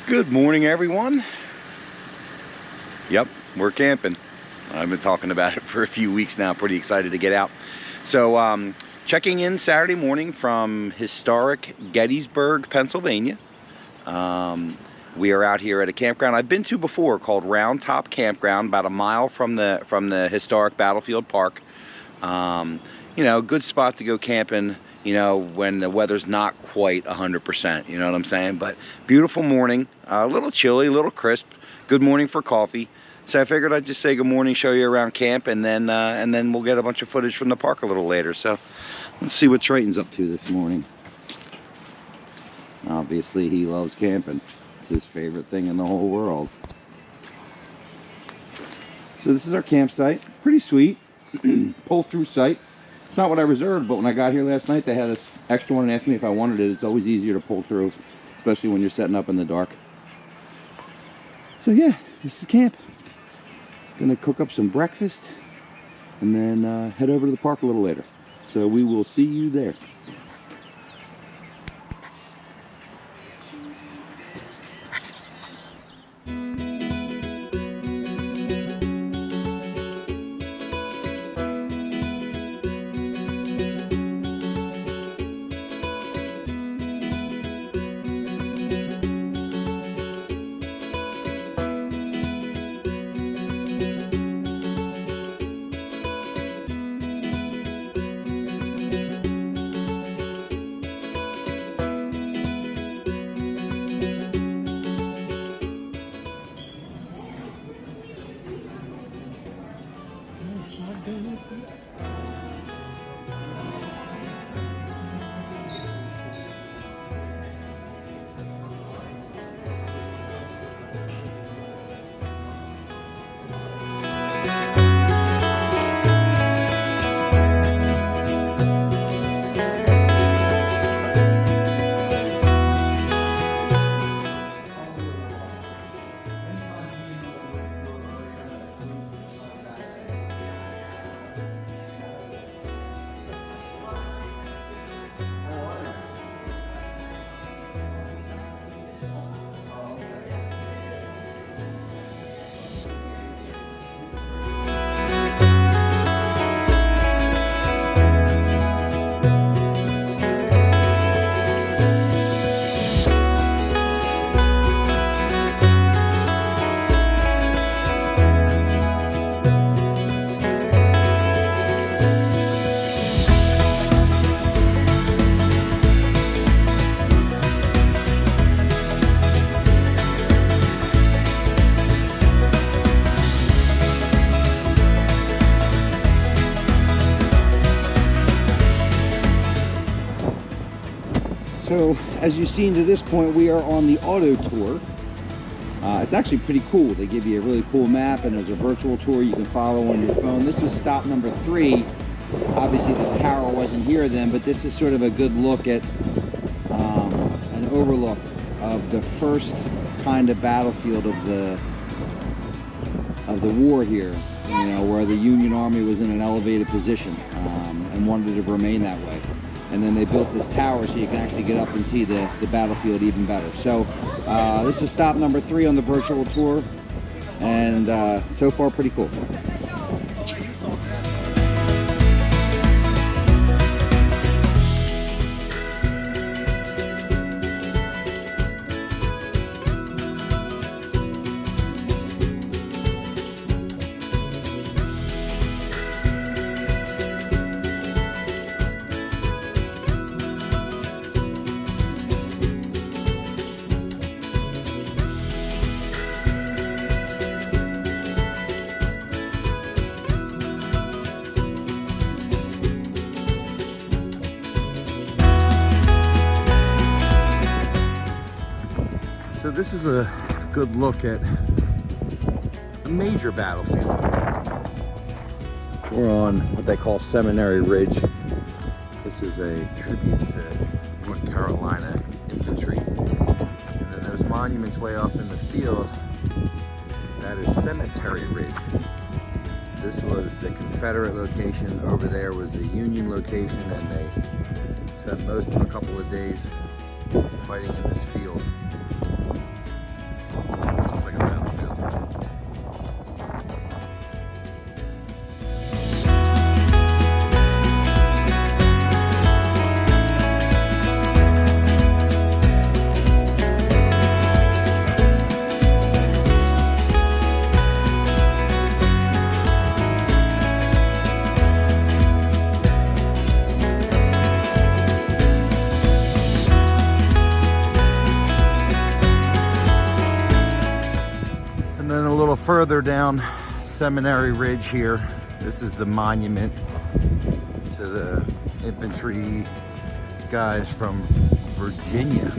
Good morning, everyone. Yep, we're camping. I've been talking about it for a few weeks now. Pretty excited to get out. So checking in Saturday morning from historic Gettysburg, Pennsylvania. We are out here at a campground I've been to before called Round Top Campground, about a mile from the historic Battlefield Park. You know, good spot to go camping, you know, when the weather's not quite 100%, you know what I'm saying? But beautiful morning, a little chilly, a little crisp, good morning for coffee. So I figured I'd just say good morning, show you around camp, and then we'll get a bunch of footage from the park a little later. So let's see what Triton's up to this morning. Obviously he loves camping. It's his favorite thing in the whole world. So this is our campsite, pretty sweet. Pull through site. It's not what I reserved, but when I got here last night, they had this extra one and asked me if I wanted it. It's always easier to pull through, especially when you're setting up in the dark. So yeah, this is camp. Gonna cook up some breakfast and then head over to the park a little later. So we will see you there. So, as you've seen to this point, we are on the auto tour. It's actually pretty cool. They give you a really cool map, and there's a virtual tour you can follow on your phone. This is stop number 3. Obviously, this tower wasn't here then, but this is sort of a good look at an overlook of the first kind of battlefield of the war here. You know, where the Union Army was in an elevated position and wanted to remain that way. And then they built this tower so you can actually get up and see the battlefield even better. So this is stop number 3 on the virtual tour, and so far pretty cool. So this is a good look at a major battlefield. We're on what they call Seminary Ridge. This is a tribute to North Carolina infantry. And then those monuments way off in the field, that is Cemetery Ridge. This was the Confederate location. Over there was the Union location, and they spent most of a couple of days fighting in this field. little further down Seminary Ridge here. This is the monument to the infantry guys from Virginia.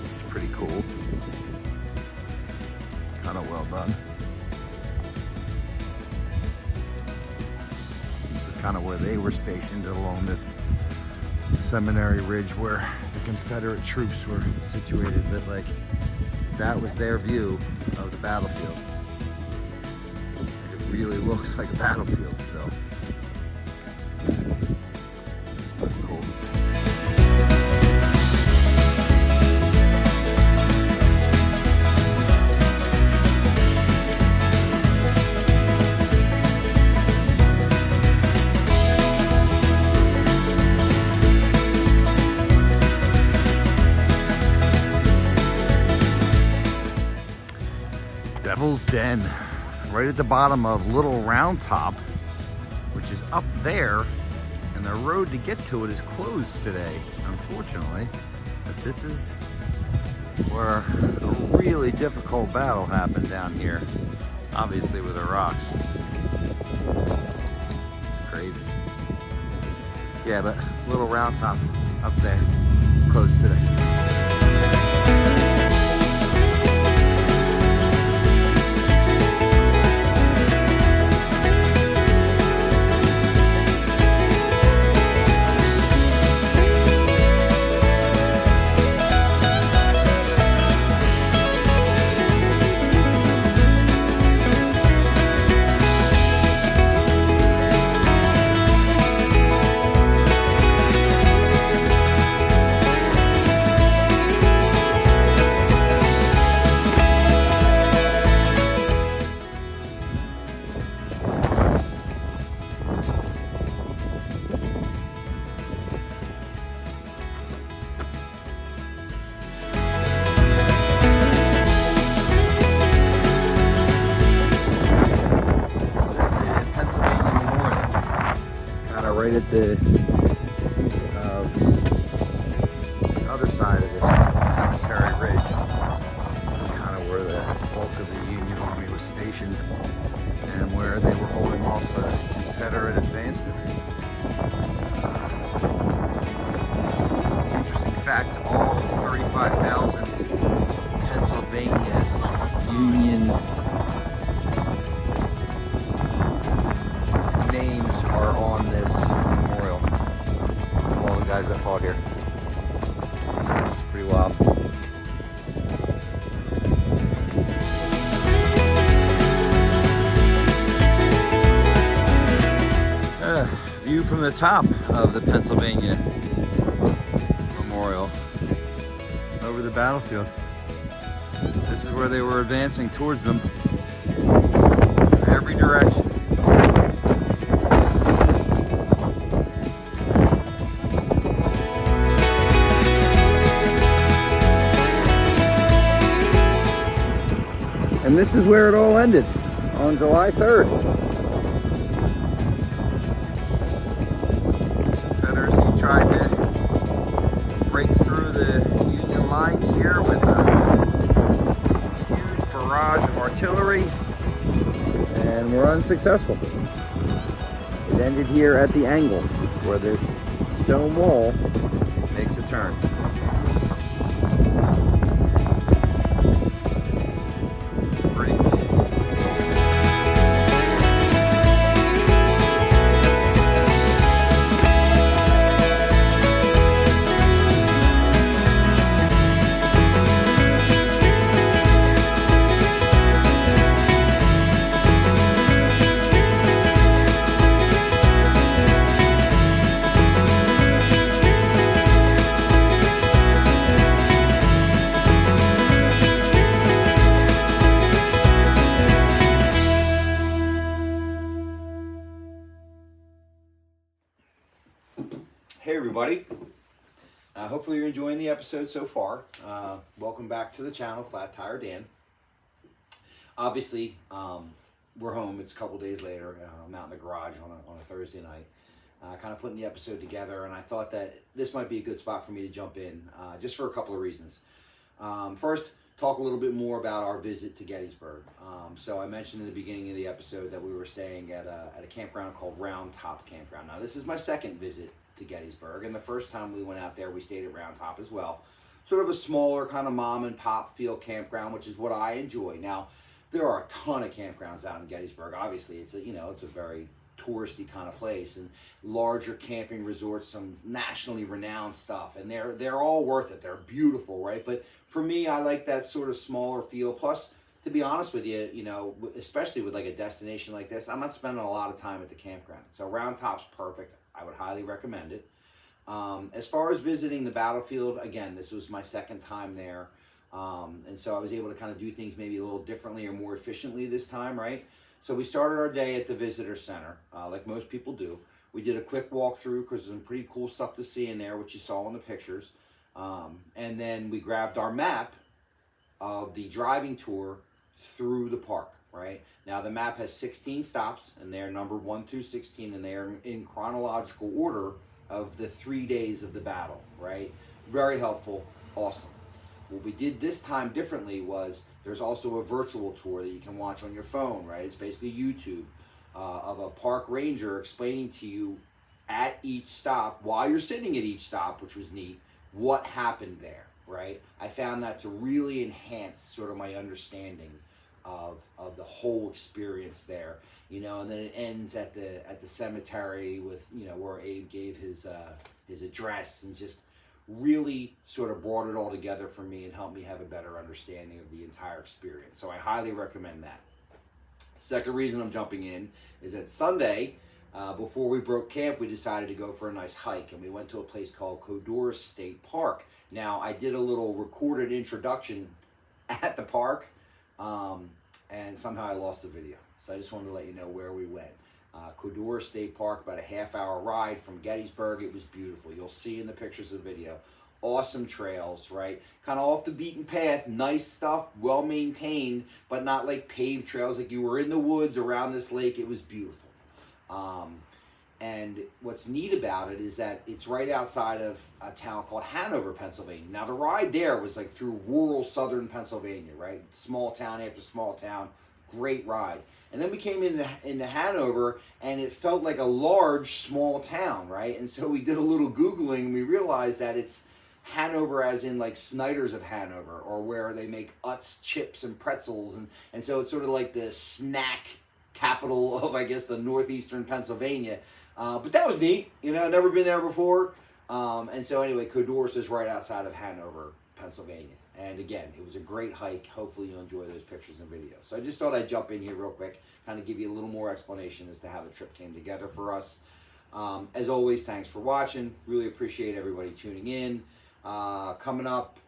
It's pretty cool. Kind of well done. This is kind of where they were stationed along this Seminary Ridge where the Confederate troops were situated, but like that was their view of the battlefield. It really looks like a battlefield still. It's pretty cool. Devil's Den, right at the bottom of Little Round Top, which is up there, and the road to get to it is closed today, unfortunately. But this is where a really difficult battle happened down here, obviously with the rocks. It's crazy. Yeah, but Little Round Top up there, closed today. Right at the other side of this Cemetery Ridge. This is kind of where the bulk of the Union Army was stationed and where they were holding off Confederate advancement. Interesting fact, all 35,000 Pennsylvania Union names are on this memorial of all the guys that fought here. It's pretty wild. View from the top of the Pennsylvania Memorial over the battlefield. This is where they were advancing towards them in every direction. And this is where it all ended, on July 3rd. Confederacy tried to break through the Union lines here with a huge barrage of artillery, and were unsuccessful. It ended here at the angle, where this stone wall makes a turn. Hey everybody, hopefully you're enjoying the episode so far. Welcome back to the channel, Flat Tire Dan. Obviously, we're home. It's a couple days later. I'm out in the garage on a Thursday night, kind of putting the episode together, and I thought that this might be a good spot for me to jump in, just for a couple of reasons. First, talk a little bit more about our visit to Gettysburg. So I mentioned in the beginning of the episode that we were staying at a campground called Round Top Campground. Now this is my second visit to Gettysburg, and the first time we went out there we stayed at Round Top as well. Sort of a smaller kind of mom and pop feel campground, which is what I enjoy. Now there are a ton of campgrounds out in Gettysburg. Obviously it's a very touristy kind of place, and larger camping resorts, some nationally renowned stuff, and they're all worth it. They're beautiful, right? But for me, I like that sort of smaller feel. Plus, to be honest with you, especially with like a destination like this, I'm not spending a lot of time at the campground. So Round Top's perfect. I would highly recommend it. As far as visiting the battlefield, again, this was my second time there, and so I was able to kind of do things maybe a little differently or more efficiently this time, right? So we started our day at the visitor center, like most people do. We did a quick walkthrough because there's some pretty cool stuff to see in there, which you saw in the pictures. And then we grabbed our map of the driving tour through the park, right? Now the map has 16 stops, and they're numbered 1 through 16, and they're in chronological order of the 3 days of the battle, right? Very helpful, awesome. What we did this time differently was there's also a virtual tour that you can watch on your phone, right? It's basically YouTube of a park ranger explaining to you at each stop, while you're sitting at each stop, which was neat, what happened there, right? I found that to really enhance sort of my understanding of the whole experience there, and then it ends at the cemetery with, where Abe gave his address, and just really sort of brought it all together for me and helped me have a better understanding of the entire experience. So I highly recommend that. Second reason I'm jumping in is that Sunday, before we broke camp, we decided to go for a nice hike, and we went to a place called Codorus State Park. Now, I did a little recorded introduction at the park, and somehow I lost the video. So I just wanted to let you know where we went. Codorus State Park, about a half-hour ride from Gettysburg. It was beautiful. You'll see in the pictures of the video. Awesome trails, right? Kind of off the beaten path, nice stuff, well maintained, but not like paved trails. Like you were in the woods around this lake. It was beautiful. And what's neat about it is that it's right outside of a town called Hanover, Pennsylvania. Now the ride there was like through rural southern Pennsylvania, right? Small town after small town. Great ride. And then we came into Hanover, and it felt like a large, small town, right? And so we did a little Googling, and we realized that it's Hanover as in like Snyder's of Hanover, or where they make Utz chips and pretzels. And so it's sort of like the snack capital of, I guess, the northeastern Pennsylvania. But that was neat. Never been there before. And so anyway, Codorus is right outside of Hanover, Pennsylvania. And again, it was a great hike. Hopefully you'll enjoy those pictures and videos. So I just thought I'd jump in here real quick, kind of give you a little more explanation as to how the trip came together for us. As always, thanks for watching. Really appreciate everybody tuning in. Coming up,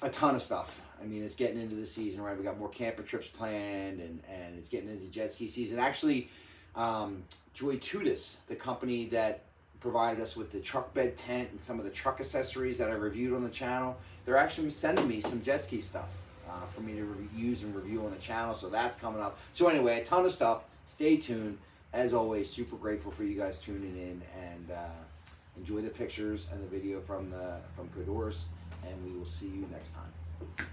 a ton of stuff. I mean, it's getting into the season, right? We got more camping trips planned, and it's getting into jet ski season. Actually, Joy Tudis, the company that provided us with the truck bed tent and some of the truck accessories that I reviewed on the channel, they're actually sending me some jet ski stuff for me to use and review on the channel, so that's coming up. So anyway, a ton of stuff. Stay tuned. As always, super grateful for you guys tuning in, and enjoy the pictures and the video from Codorus, and we will see you next time.